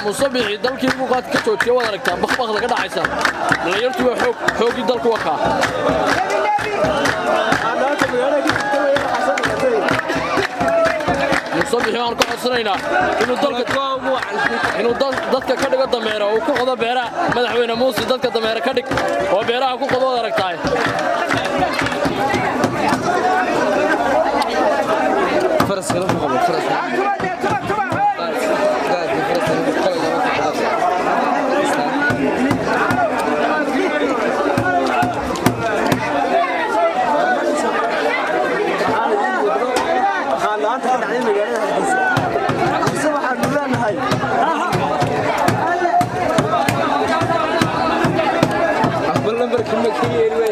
مصبي دلكي بوقات كتوجي ولا ركتان بخبخ لك دحaysa dhalinyartu waa xoogii dalku waka مصبي aan ku codsanayna inuu dadka ka dhigo dameero oo ku qodo beeraha madaxweyne Muuse dadka dameero ka dhig oo beeraha ku qodo wada ragtaay faras kala qabo faras أقبل نمبر كم كيلو